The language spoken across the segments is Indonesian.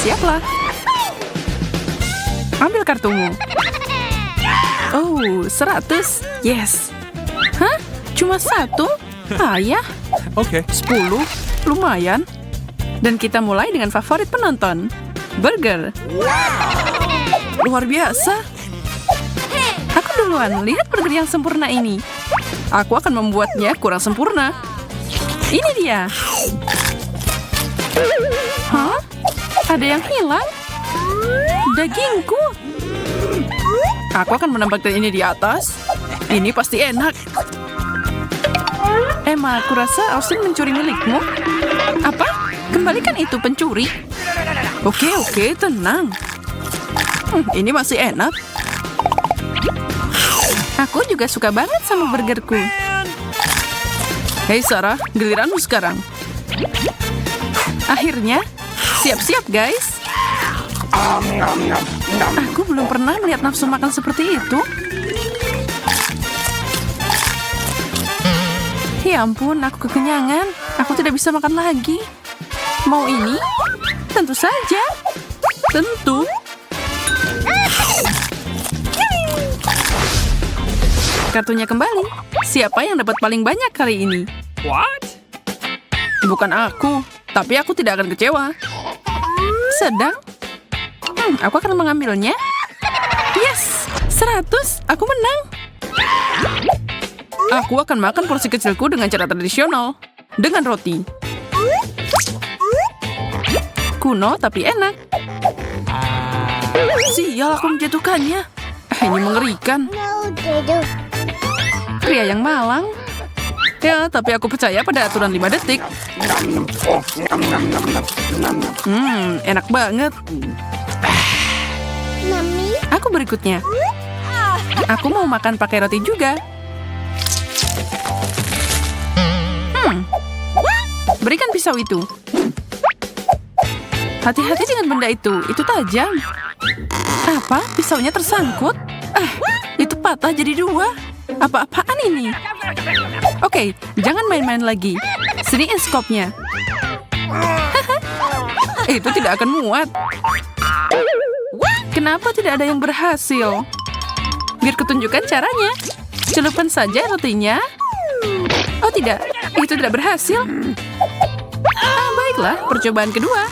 Bersiaplah. Ambil kartumu. Oh, 100. Yes. Hah? Cuma 1? Ayah. Okay. 10. Lumayan. Dan kita mulai dengan favorit penonton. Burger. Luar biasa. Aku duluan. Lihat burger yang sempurna ini. Aku akan membuatnya kurang sempurna. Ini dia. Hah? Ada yang hilang? Dagingku. Aku akan menempatkan ini di atas. Ini pasti enak. Emma, aku rasa Austin mencuri milikmu. Apa? Kembalikan itu, pencuri. Oke, tenang. Ini masih enak. Aku juga suka banget sama burgerku. Hei Sarah, giliranmu sekarang. Akhirnya, siap-siap guys. Aku belum pernah melihat nafsu makan seperti itu. Ya ampun, aku kekenyangan. Aku tidak bisa makan lagi. Mau ini? Tentu saja. Tentu. Kartunya kembali. Siapa yang dapat paling banyak kali ini? What? Bukan aku, tapi aku tidak akan kecewa. Sedang? Aku akan mengambilnya. Yes, 100. Aku menang. Aku akan makan porsi kecilku dengan cara tradisional. Dengan roti. Kuno tapi enak. Sial, aku menjatuhkannya. Ini mengerikan. Pria yang malang. Ya, tapi aku percaya pada aturan 5 detik. Enak banget. Aku berikutnya. Aku mau makan pakai roti juga. Berikan pisau itu. Hati-hati dengan benda itu tajam. Apa? Pisaunya tersangkut? Itu patah jadi 2. Apa-apaan ini? Oke, jangan main-main lagi. Siniin skopnya. Itu tidak akan muat. Kenapa tidak ada yang berhasil? Biar kutunjukkan caranya. Celupkan saja rotinya. Oh tidak, itu tidak berhasil. Baiklah, percobaan kedua.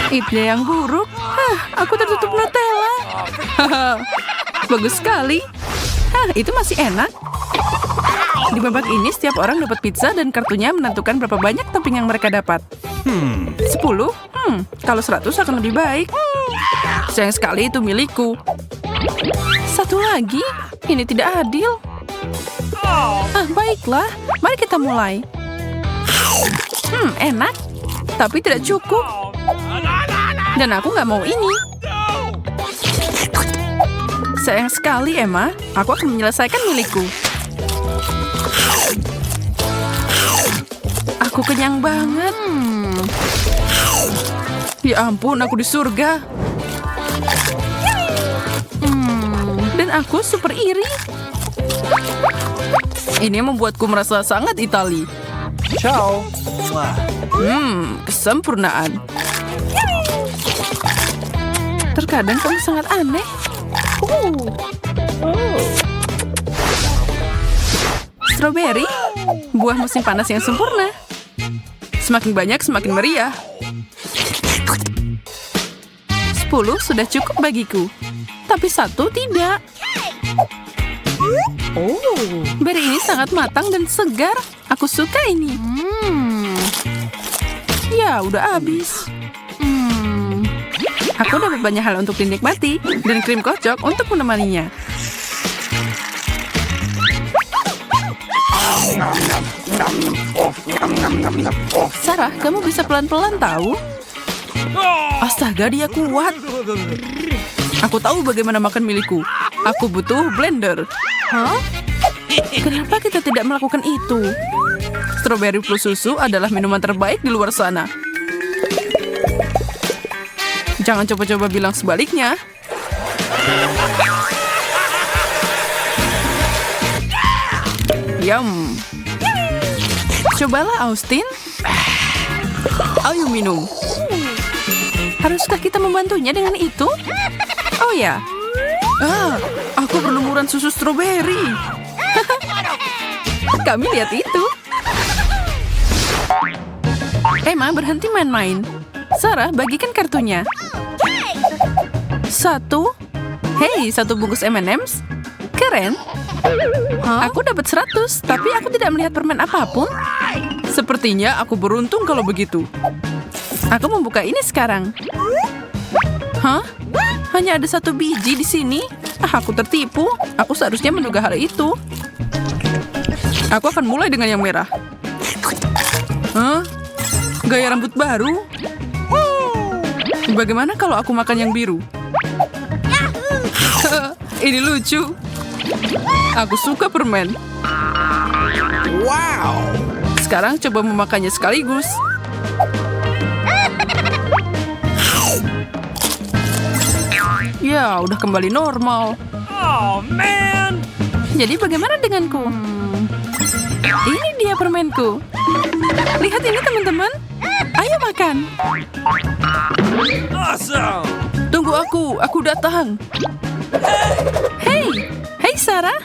Ide yang buruk. Aku tertutup Nutella. Bagus sekali. Itu masih enak. Di babak ini setiap orang dapat pizza dan kartunya menentukan berapa banyak topping yang mereka dapat. 10? Kalau 100 akan lebih baik. Sayang sekali itu milikku. Satu lagi? Ini tidak adil. Baiklah. Mari kita mulai. Enak. Tapi tidak cukup. Dan aku nggak mau ini. Sayang sekali, Emma. Aku akan menyelesaikan milikku. Aku kenyang banget. Ya ampun, aku di surga. Dan aku super iri. Ini membuatku merasa sangat Itali. Ciao. Kesempurnaan. Terkadang kamu sangat aneh. Strawberry, buah musim panas yang sempurna. Semakin banyak, semakin meriah. 10 sudah cukup bagiku. Tapi 1 tidak. Beri ini sangat matang dan segar. Aku suka ini. Ya, udah habis. Aku dapat banyak hal untuk dinikmati. Dan krim kocok untuk menemaninya. Sarah, kamu bisa pelan-pelan tahu? Astaga, dia kuat. Aku tahu bagaimana makan milikku. Aku butuh blender. Kenapa kita tidak melakukan itu? Strawberry plus susu adalah minuman terbaik di luar sana. Jangan coba-coba bilang sebaliknya. Yum. Cobalah, Austin. Ayo minum. Haruskah kita membantunya dengan itu? Oh ya. Aku perlu lumuran susu stroberi. Kami lihat itu. Emma, berhenti main-main. Sarah, bagikan kartunya. 1. Hei, 1 bungkus M&M's. Keren. Aku dapat 100, tapi aku tidak melihat permen apapun. Sepertinya aku beruntung kalau begitu. Aku membuka ini sekarang. Hah? Hanya ada 1 biji di sini? Aku tertipu. Aku seharusnya menduga hal itu. Aku akan mulai dengan yang merah. Hah? Gaya rambut baru? Bagaimana kalau aku makan yang biru? Ini lucu. Aku suka permen. Wow. Sekarang coba memakannya sekaligus. Ya, udah kembali normal. Oh, man. Jadi bagaimana denganku? Ini dia permenku. Lihat ini teman-teman. Ayo makan. Awesome. Tunggu aku datang. Hei Sarah.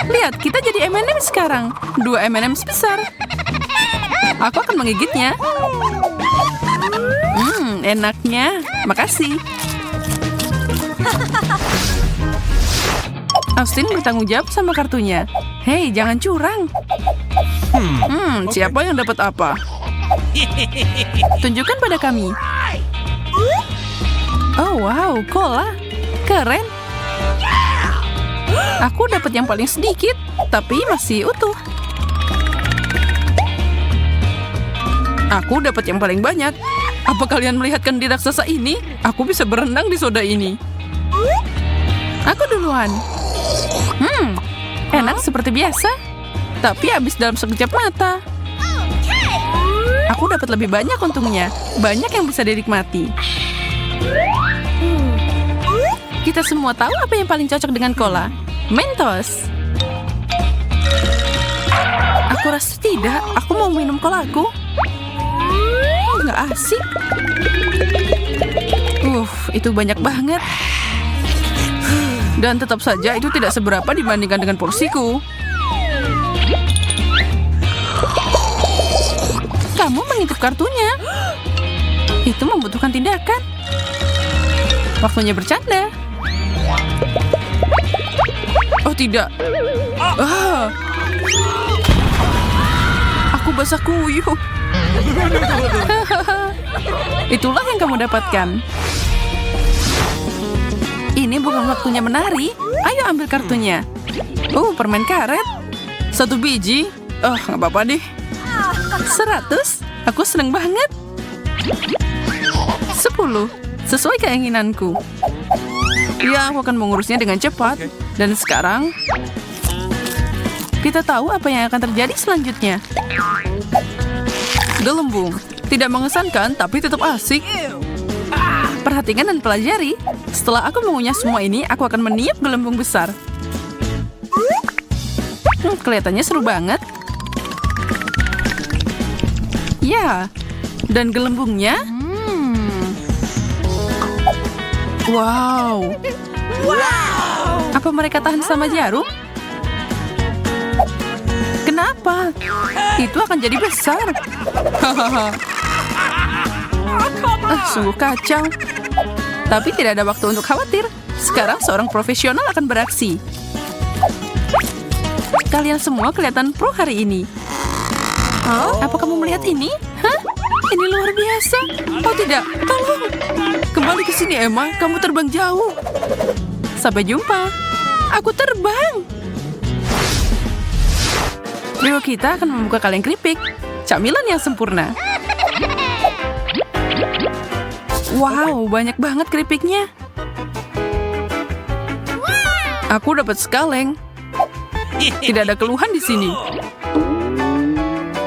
Lihat, kita jadi M&M sekarang. 2 M&M besar. Aku akan menggigitnya. Enaknya. Makasih. Austin bertanggung jawab sama kartunya. Hei, jangan curang. Siapa yang dapat apa? Tunjukkan pada kami. Oh wow, cola. Keren. Aku dapat yang paling sedikit, tapi masih utuh. Aku dapat yang paling banyak. Apa kalian melihat kandi raksasa ini? Aku bisa berenang di soda ini. Aku duluan. Enak seperti biasa, tapi habis dalam sekejap mata. Aku dapat lebih banyak untungnya. Banyak yang bisa dinikmati. Kita semua tahu apa yang paling cocok dengan cola. Mentos. Aku rasa tidak. Aku mau minum colaku. Nggak asik. Itu banyak banget. Dan tetap saja itu tidak seberapa dibandingkan dengan porsiku. Kamu mengintip kartunya. Itu membutuhkan tindakan. Waktunya bercanda. Oh tidak. Aku basah kuyup. Itulah yang kamu dapatkan. Ini bukan waktunya menari. Ayo ambil kartunya. Permen karet. 1 biji. Nggak apa-apa deh. 100. Aku seneng banget. 10. Sesuai keinginanku. Ya, aku akan mengurusnya dengan cepat. Dan sekarang, kita tahu apa yang akan terjadi selanjutnya. Gelembung. Tidak mengesankan, tapi tetap asik. Perhatikan dan pelajari. Setelah aku mengunyah semua ini, aku akan meniup gelembung besar. Kelihatannya seru banget. Ya, dan gelembungnya. Wow. Apa mereka tahan sama jarum? Kenapa? Itu akan jadi besar. Sungguh kacau. Tapi tidak ada waktu untuk khawatir. Sekarang seorang profesional akan beraksi. Kalian semua kelihatan pro hari ini. Apa kamu melihat ini? Hah? Ini luar biasa. Oh tidak, tolong. Kembali ke sini Emma, kamu terbang jauh. Sampai jumpa. Aku terbang. Trio kita akan membuka kaleng keripik. Camilan yang sempurna. Wow, banyak banget keripiknya. Aku dapat sekaleng. Tidak ada keluhan di sini.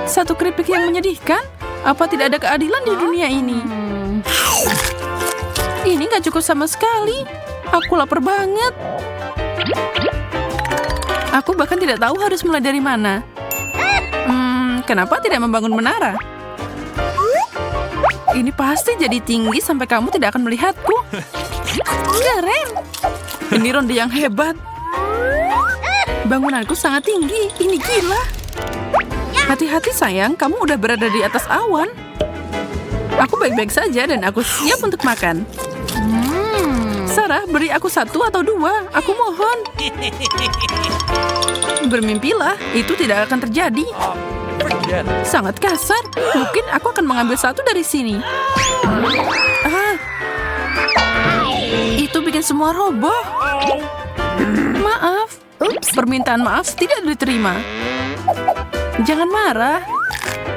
1 keripik yang menyedihkan. Apa tidak ada keadilan di dunia ini? Ini gak cukup sama sekali. Aku lapar banget. Aku bahkan tidak tahu harus mulai dari mana. Kenapa tidak membangun menara? Ini pasti jadi tinggi sampai kamu tidak akan melihatku. Keren. Ini ronde yang hebat. Bangunanku sangat tinggi. Ini gila. Hati-hati sayang, kamu udah berada di atas awan. Aku baik-baik saja dan aku siap untuk makan. Sarah, beri aku 1 atau 2. Aku mohon. Bermimpilah, itu tidak akan terjadi. Sangat kasar. Mungkin aku akan mengambil 1 dari sini. Itu bikin semua roboh. Maaf. Permintaan maaf tidak diterima. Jangan marah.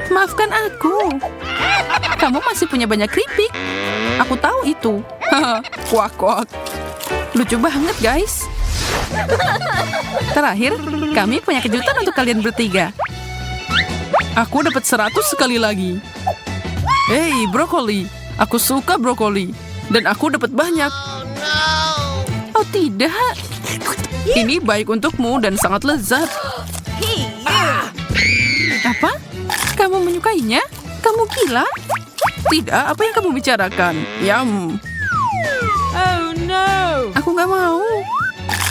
Maafkan aku. Kamu masih punya banyak keripik. Aku tahu itu. Kuak-kuak. Lucu banget, guys. Terakhir, kami punya kejutan untuk kalian bertiga. Aku dapat 100 sekali lagi. Hei, brokoli. Aku suka brokoli. Dan aku dapat banyak. Oh, tidak. Ini baik untukmu dan sangat lezat. Apa? Kamu menyukainya? Kamu gila? Tidak, apa yang kamu bicarakan? Yum. Oh no! Aku nggak mau.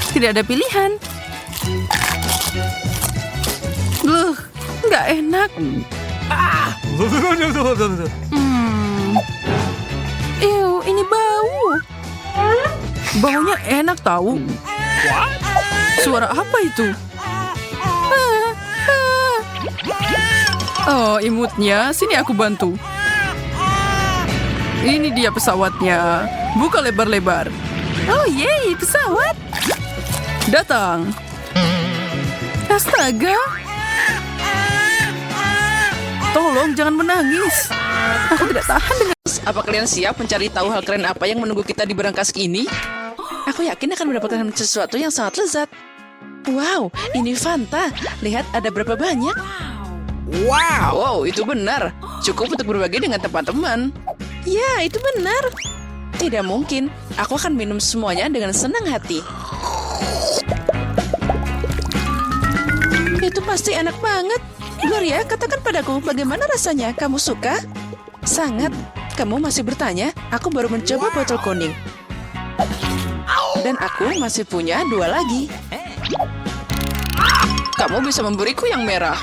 Tidak ada pilihan. Nggak enak. Ini bau. Baunya enak tahu. Suara apa itu? Oh, imutnya. Sini aku bantu. Ini dia pesawatnya. Buka lebar-lebar. Oh, yeay, pesawat. Datang. Astaga. Tolong, jangan menangis. Aku tidak tahan dengan... Apa kalian siap mencari tahu hal keren apa yang menunggu kita di berangkas ini? Aku yakin akan mendapatkan sesuatu yang sangat lezat. Wow, ini Fanta. Lihat ada berapa banyak. Wow, itu benar. Cukup untuk berbagi dengan teman-teman. Ya, itu benar. Tidak mungkin. Aku akan minum semuanya dengan senang hati. Itu pasti enak banget. Gloria, katakan padaku, bagaimana rasanya? Kamu suka? Sangat. Kamu masih bertanya? Aku baru mencoba botol kuning. Dan aku masih punya 2 lagi. Kamu bisa memberiku yang merah.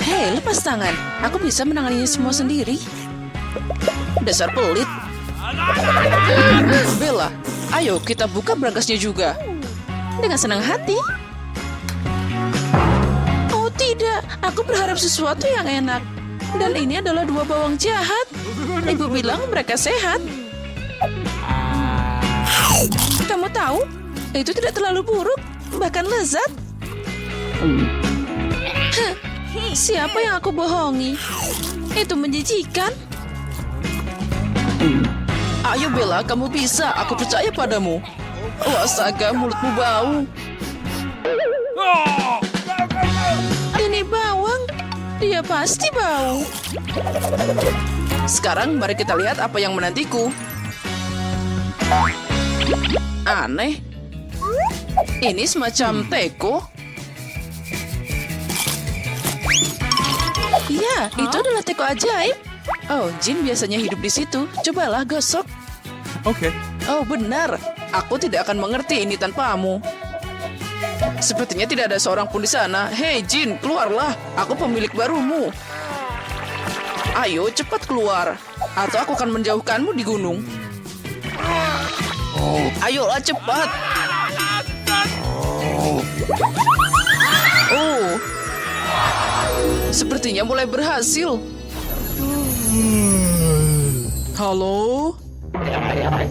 Hei, lepas tangan. Aku bisa menanganinya semua sendiri. Dasar pelit. Bella, ayo kita buka berangkasnya juga. Dengan senang hati. Oh tidak, aku berharap sesuatu yang enak. Dan ini adalah 2 bawang jahat. Ibu bilang mereka sehat. Kamu tahu, itu tidak terlalu buruk, bahkan lezat. Siapa yang aku bohongi? Itu menjijikan. Ayo Bella, kamu bisa. Aku percaya padamu. Oh, astaga, mulutmu bau. Ini bawang. Dia pasti bau. Sekarang mari kita lihat apa yang menantiku. Aneh. Ini semacam teko. Iya, itu adalah teko ajaib. Oh, jin biasanya hidup di situ. Cobalah gosok. Okay. Oh, benar. Aku tidak akan mengerti ini tanpamu. Sepertinya tidak ada seorang pun di sana. Hei, jin, keluarlah. Aku pemilik barumu. Ayo, cepat keluar. Atau aku akan menjauhkanmu di gunung. Ayolah, cepat. Oh. Sepertinya mulai berhasil. Halo?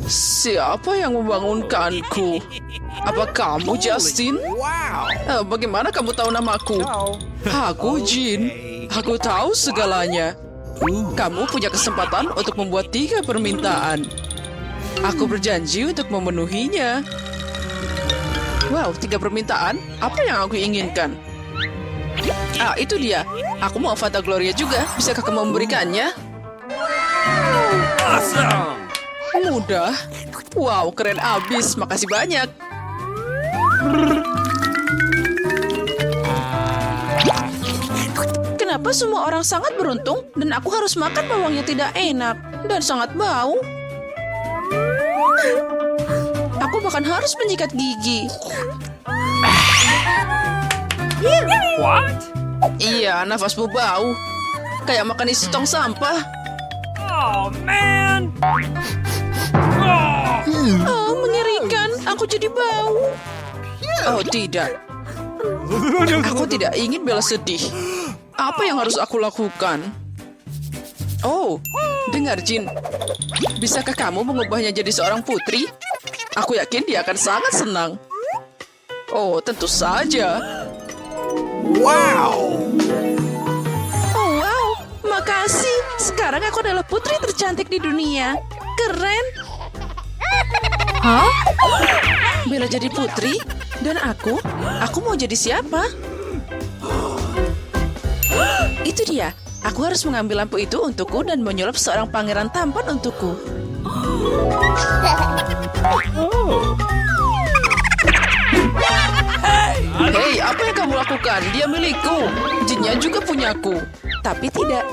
Siapa yang membangunkanku? Apa kamu, Justin? Bagaimana kamu tahu namaku? Aku Jin. Aku tahu segalanya. Kamu punya kesempatan untuk membuat 3 permintaan. Aku berjanji untuk memenuhinya. Wow, 3 permintaan? Apa yang aku inginkan? Itu dia. Aku mau Fanta Gloria juga. Bisakah kamu memberikannya? Awesome! Mudah. Wow, keren abis. Makasih banyak. Kenapa Kenapa semua orang sangat beruntung dan aku harus makan bawang yang tidak enak dan sangat bau? Aku bahkan harus menyikat gigi. What? Iya, nafasmu bau. Kayak makan isi tong sampah. Oh, man. Oh, mengerikan. Aku jadi bau. Oh, tidak. Aku tidak ingin Bella sedih. Apa yang harus aku lakukan? Oh, dengar Jin. Bisakah kamu mengubahnya jadi seorang putri? Aku yakin dia akan sangat senang. Oh, tentu saja. Wow. Oh, wow. Makasih. Sekarang aku adalah putri tercantik di dunia. Keren. Hah? Bella jadi putri? Dan aku mau jadi siapa? Itu dia. Aku harus mengambil lampu itu untukku dan menyulap seorang pangeran tampan untukku. Hei, apa yang kamu lakukan? Dia milikku. Jinnya juga punyaku. Tapi tidak.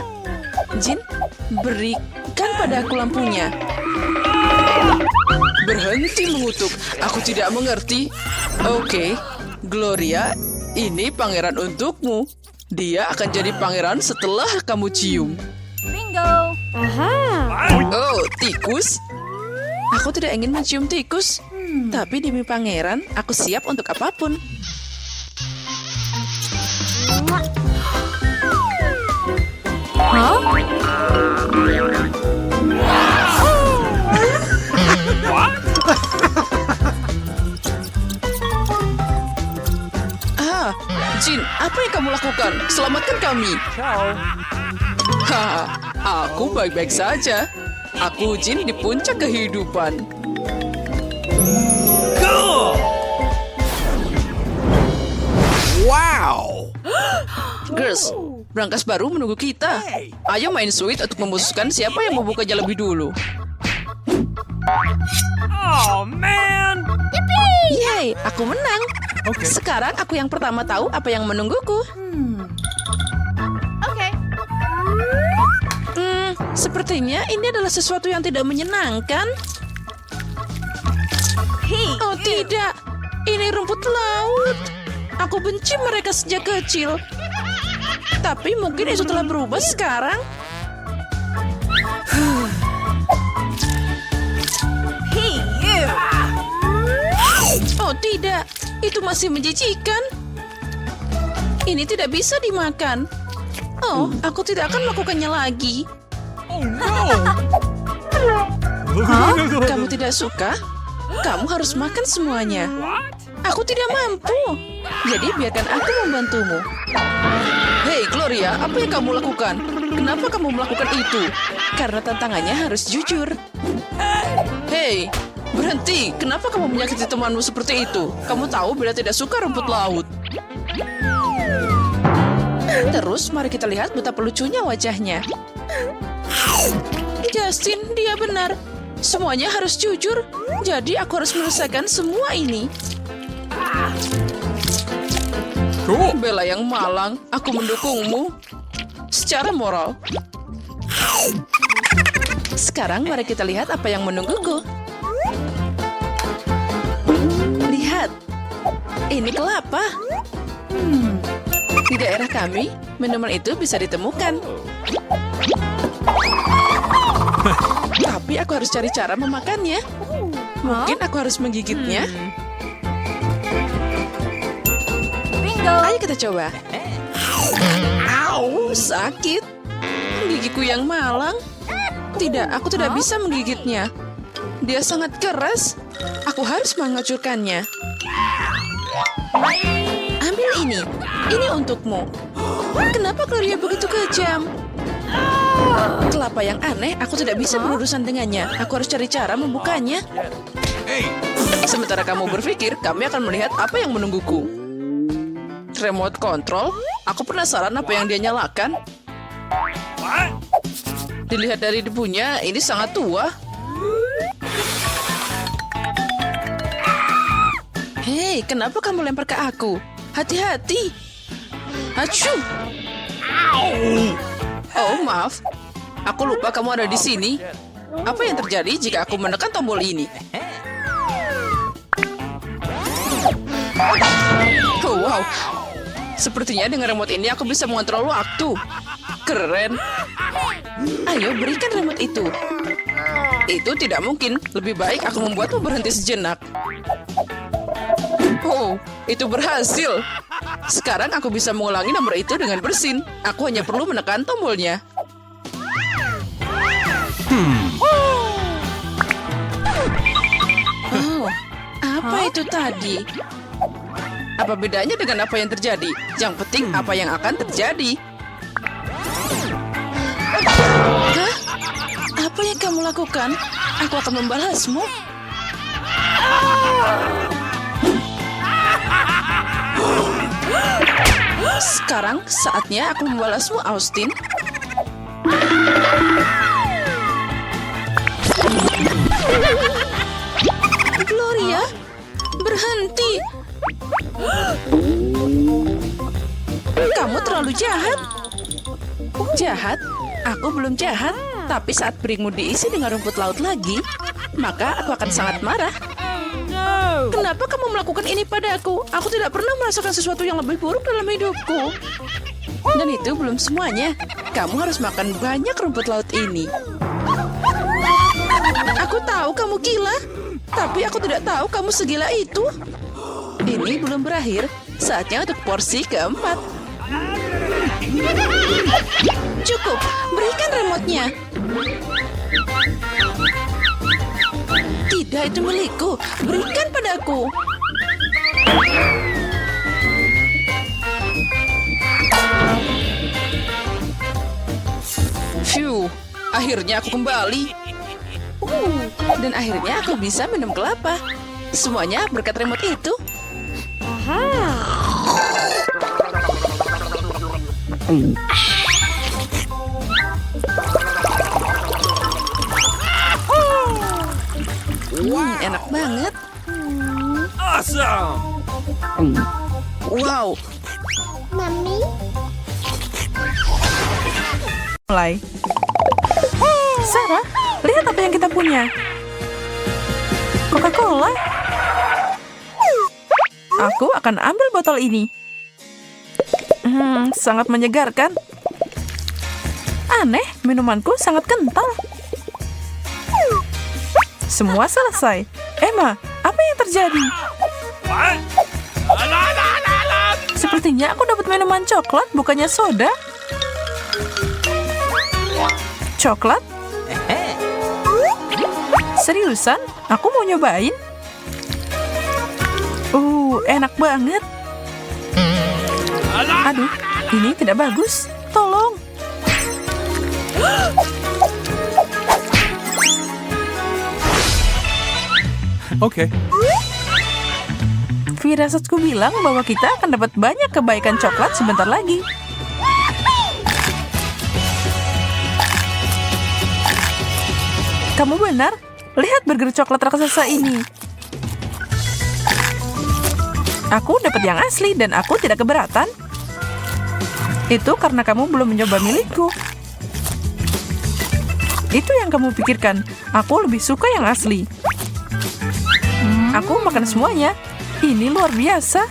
Jin, berikan pada aku lampunya. Berhenti mengutuk. Aku tidak mengerti. Oke, Gloria, ini pangeran untukmu. Dia akan jadi pangeran setelah kamu cium. Bingo. Oh, tikus? Aku tidak ingin mencium tikus. Tapi demi pangeran, aku siap untuk apapun. Hah? Jin, apa yang kamu lakukan? Selamatkan kami. Ciao. Haha, aku baik-baik saja. Aku Jin di puncak kehidupan. Wow. Girls, brankas baru menunggu kita. Ayo main sweet untuk memutuskan siapa yang membukanya lebih dulu. Oh, man. Yeay, aku menang. Oke. Sekarang aku yang pertama tahu apa yang menungguku. Oke. Sepertinya ini adalah sesuatu yang tidak menyenangkan. Oh tidak, ini rumput laut. Aku benci mereka sejak kecil. Tapi mungkin itu telah berubah sekarang. Hey, you. Oh tidak, itu masih menjijikan. Ini tidak bisa dimakan. Oh, aku tidak akan melakukannya lagi. Oh, no. Hah? Kamu tidak suka? Kamu harus makan semuanya. What? Aku tidak mampu. Jadi biarkan aku membantumu. Hei Gloria, apa yang kamu lakukan? Kenapa kamu melakukan itu? Karena tantangannya harus jujur. Hei, berhenti. Kenapa kamu menyakiti temanmu seperti itu? Kamu tahu Bella tidak suka rumput laut. Terus mari kita lihat betapa lucunya wajahnya. Justin, dia benar. Semuanya harus jujur. Jadi aku harus menyelesaikan semua ini. Cool. Bella yang malang, aku mendukungmu. Secara moral. Sekarang mari kita lihat apa yang menungguku. Lihat. Ini kelapa. Di daerah kami, minuman itu bisa ditemukan. Tapi aku harus cari cara memakannya. Mungkin aku harus menggigitnya. Bingo. Ayo kita coba. Au, sakit. Gigiku yang malang. Tidak, aku tidak bisa menggigitnya. Dia sangat keras. Aku harus menghancurkannya. Ambil ini. Ini untukmu. Kenapa Gloria begitu kejam? Kelapa yang aneh, aku tidak bisa berurusan dengannya. Aku harus cari cara membukanya. Hey. Sementara kamu berpikir, kami akan melihat apa yang menungguku. Remote control? Aku penasaran apa yang dia nyalakan. What? Dilihat dari debunya, ini sangat tua. Hei, kenapa kamu lempar ke aku? Hati-hati. Acuh. Oh, maaf. Aku lupa kamu ada di sini. Apa yang terjadi jika aku menekan tombol ini? Oh, wow. Sepertinya dengan remote ini aku bisa mengontrol waktu. Keren. Ayo, berikan remote itu. Itu tidak mungkin. Lebih baik aku membuatmu berhenti sejenak. Oh, itu berhasil. Sekarang aku bisa mengulangi nomor itu dengan bersin. Aku hanya perlu menekan tombolnya. Oh, apa itu tadi? Apa bedanya dengan apa yang terjadi? Yang penting apa yang akan terjadi. Hah? Apa yang kamu lakukan? Aku akan membalasmu. Sekarang saatnya aku membalasmu, Austin. Gloria, berhenti. Kamu terlalu jahat. Jahat? Aku belum jahat. Tapi saat piringmu diisi dengan rumput laut lagi, maka aku akan sangat marah. Kenapa kamu melakukan ini padaku? Aku tidak pernah merasakan sesuatu yang lebih buruk dalam hidupku. Dan itu belum semuanya. Kamu harus makan banyak rumput laut ini. Aku tahu kamu gila, tapi aku tidak tahu kamu segila itu. Ini belum berakhir. Saatnya untuk porsi keempat. Cukup, berikan remote-nya. Tidak, itu milikku. Berikan padaku. Phew, akhirnya aku kembali. Dan akhirnya aku bisa minum kelapa. Semuanya berkat remote itu. Enak banget. Awesome! Wow. Mulai. Sarah, lihat apa yang kita punya. Coca-Cola. Aku akan ambil botol ini. Sangat menyegarkan. Aneh, minumanku sangat kental. Semua selesai. Emma, apa yang terjadi? What? Sepertinya aku dapat minuman coklat, bukannya soda. Coklat? Seriusan? Aku mau nyobain. Enak banget. Aduh, ini tidak bagus. Tolong. Okay. Firasatku bilang bahwa kita akan dapat banyak kebaikan coklat sebentar lagi. Kamu benar. Lihat burger coklat raksasa ini. Aku dapat yang asli dan aku tidak keberatan. Itu karena kamu belum mencoba milikku. Itu yang kamu pikirkan. Aku lebih suka yang asli. Aku makan semuanya. Ini luar biasa.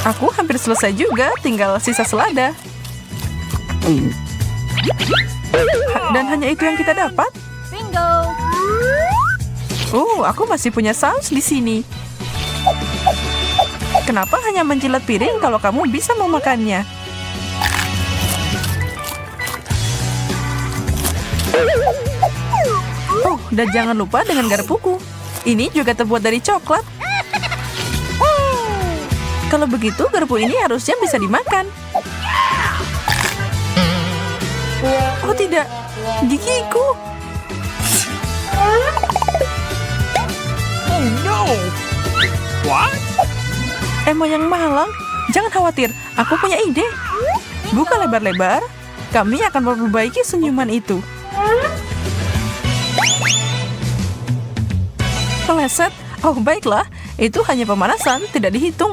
Aku hampir selesai juga, tinggal sisa selada. Dan hanya itu yang kita dapat. Bingo! Aku masih punya saus di sini. Kenapa hanya menjilat piring kalau kamu bisa memakannya? Dan jangan lupa dengan garpuku. Ini juga terbuat dari coklat. Kalau begitu, garpu ini harusnya bisa dimakan. Oh tidak, gigiku. Oh no! What? Emma yang malang, jangan khawatir, aku punya ide. Buka lebar-lebar, kami akan memperbaiki senyuman itu. Peleset, oh baiklah, itu hanya pemanasan, tidak dihitung.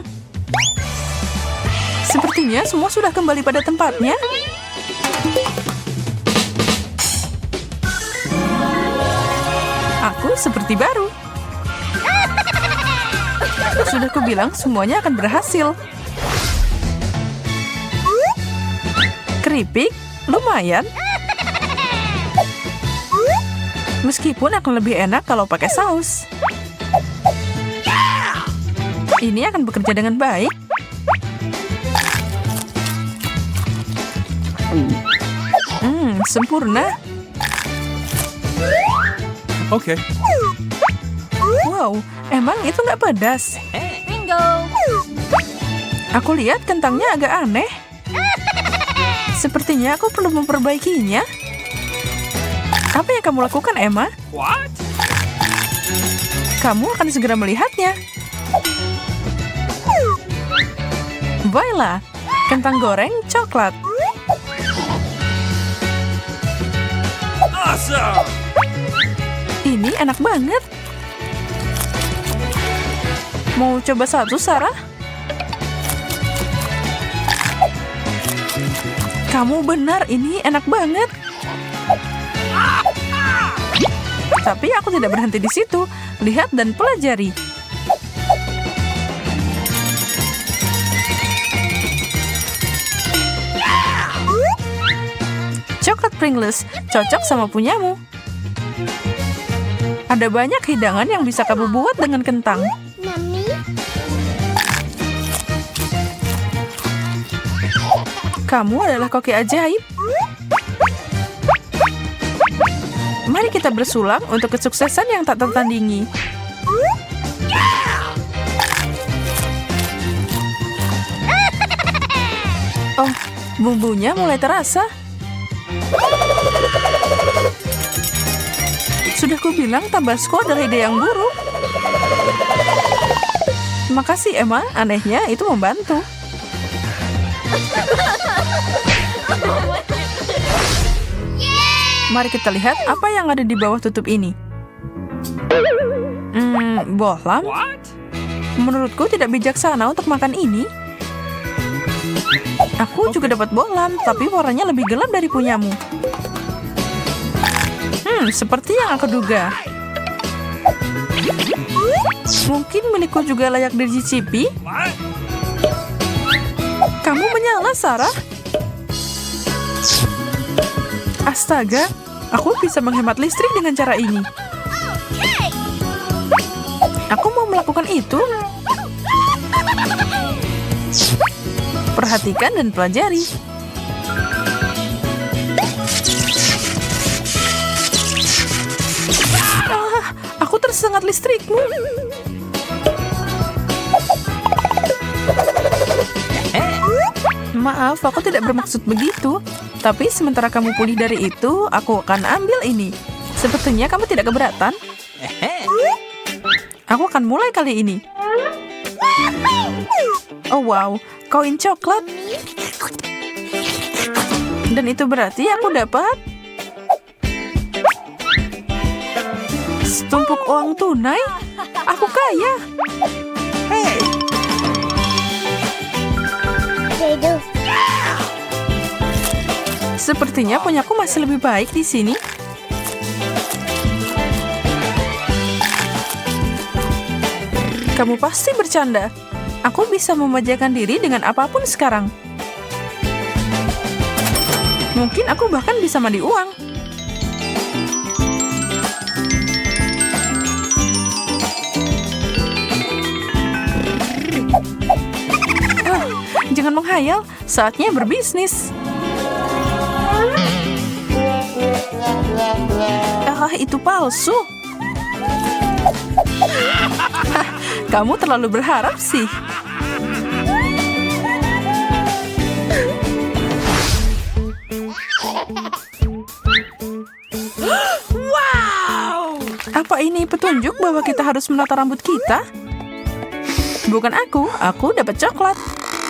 Sepertinya semua sudah kembali pada tempatnya. Aku seperti baru. Sudah kubilang semuanya akan berhasil. Keripik, lumayan. Meskipun akan lebih enak kalau pakai saus. Ini akan bekerja dengan baik. Sempurna. Okay. Wow, emang itu nggak pedas? Bingo. Aku lihat kentangnya agak aneh. Sepertinya aku perlu memperbaikinya. Apa yang kamu lakukan, Emma? What? Kamu akan segera melihatnya. Baiklah, kentang goreng coklat. Awesome! Ini enak banget. Mau coba satu, Sarah? Kamu benar, ini enak banget. Tapi aku tidak berhenti di situ. Lihat dan pelajari. Coklat Pringles cocok sama punyamu. Ada banyak hidangan yang bisa kamu buat dengan kentang. Kamu adalah koki ajaib. Mari kita bersulap untuk kesuksesan yang tak tertandingi. Oh, bumbunya mulai terasa. Sudah kubilang Tabasco adalah ide yang buruk. Makasih, Emma. Anehnya itu membantu. Mari kita lihat apa yang ada di bawah tutup ini. Bohlam. What? Menurutku tidak bijaksana untuk makan ini. Aku juga dapat bohlam, tapi warnanya lebih gelap dari punyamu. Seperti yang aku duga. Mungkin milikku juga layak dicicipi. What? Kamu menyala, Sarah. Astaga, aku bisa menghemat listrik dengan cara ini. Aku mau melakukan itu. Perhatikan dan pelajari. Aku tersengat listrikmu. Maaf, aku tidak bermaksud begitu. Tapi sementara kamu pulih dari itu, aku akan ambil ini. Sepertinya kamu tidak keberatan. Aku akan mulai kali ini. Oh wow, koin coklat. Dan itu berarti aku dapat setumpuk uang tunai. Aku kaya. Sepertinya punyaku masih lebih baik di sini. Kamu pasti bercanda. Aku bisa memanjakan diri dengan apapun sekarang. Mungkin aku bahkan bisa mandi uang. Jangan menghayal, saatnya berbisnis. Itu palsu. Kamu terlalu berharap sih. Wow! Apa ini petunjuk bahwa kita harus menata rambut kita? Bukan aku dapat coklat.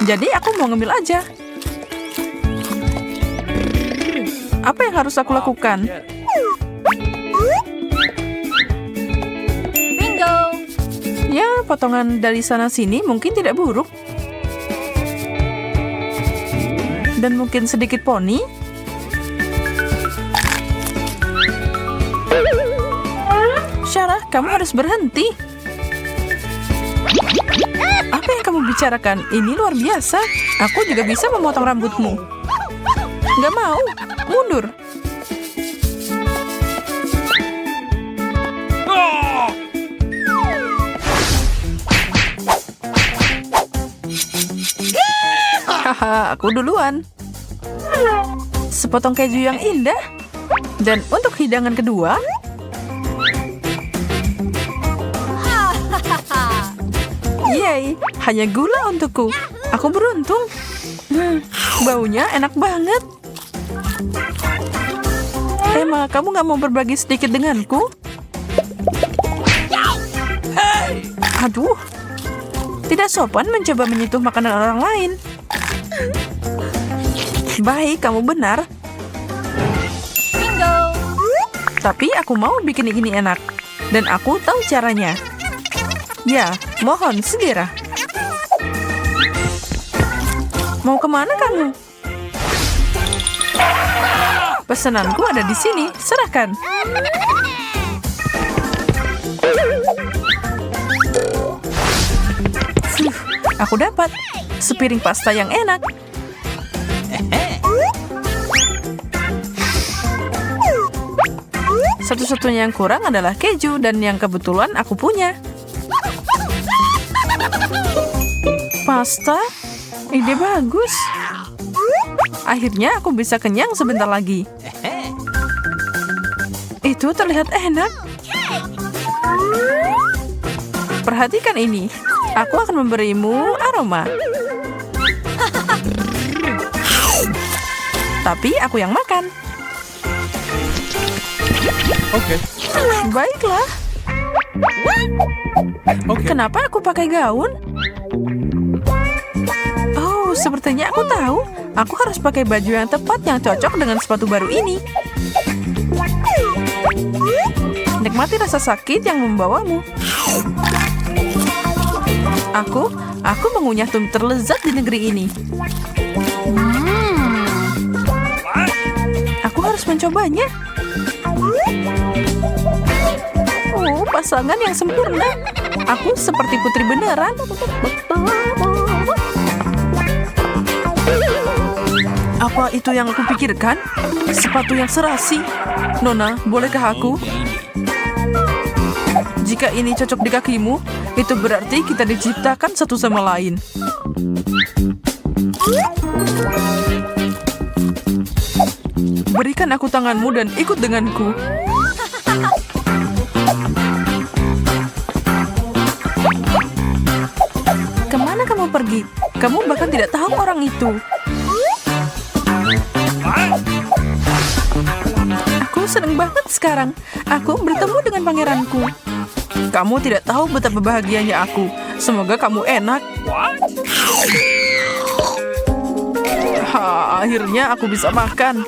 Jadi aku mau ngambil aja. Apa yang harus aku lakukan? Bingo. Ya, potongan dari sana-sini mungkin tidak buruk. dan mungkin sedikit poni. Sarah, kamu harus berhenti. Apa yang kamu bicarakan? Ini luar biasa. Aku juga bisa memotong rambutmu. Nggak mau. Mundur. Oh! Haha, aku duluan. Sepotong keju yang indah. Dan untuk hidangan kedua, yeay, hanya gula untukku. Aku beruntung. Baunya enak banget. Emma, kamu nggak mau berbagi sedikit denganku? Aduh, tidak sopan mencoba menyentuh makanan orang lain. Baik, kamu benar. Bingo. Tapi aku mau bikin ini enak. Dan aku tahu caranya. Ya, mohon segera. Mau kemana kamu? Pesananku ada di sini. Serahkan. Aku dapat sepiring pasta yang enak. Satu-satunya yang kurang adalah keju dan yang kebetulan aku punya. Pasta? Ide bagus. Akhirnya aku bisa kenyang sebentar lagi. Itu terlihat enak. Perhatikan ini. Aku akan memberimu aroma. Tapi aku yang makan. Okay. Baiklah. Okay. Kenapa aku pakai gaun? Oh, sepertinya aku tahu. Aku harus pakai baju yang tepat yang cocok dengan sepatu baru ini. Nikmati rasa sakit yang membawamu. Aku mengunyah tum terlezat di negeri ini. Aku harus mencobanya. Oh, pasangan yang sempurna. Aku seperti putri beneran. Apa itu yang aku pikirkan? Sepatu yang serasi. Nona, bolehkah aku? Jika ini cocok di kakimu, itu berarti kita diciptakan satu sama lain. Berikan aku tanganmu dan ikut denganku. Kemana kamu pergi? Kamu bahkan tidak tahu orang itu. Aku senang banget sekarang. Aku bertemu dengan pangeranku. Kamu tidak tahu betapa bahagianya aku. Semoga kamu enak. Akhirnya aku bisa makan.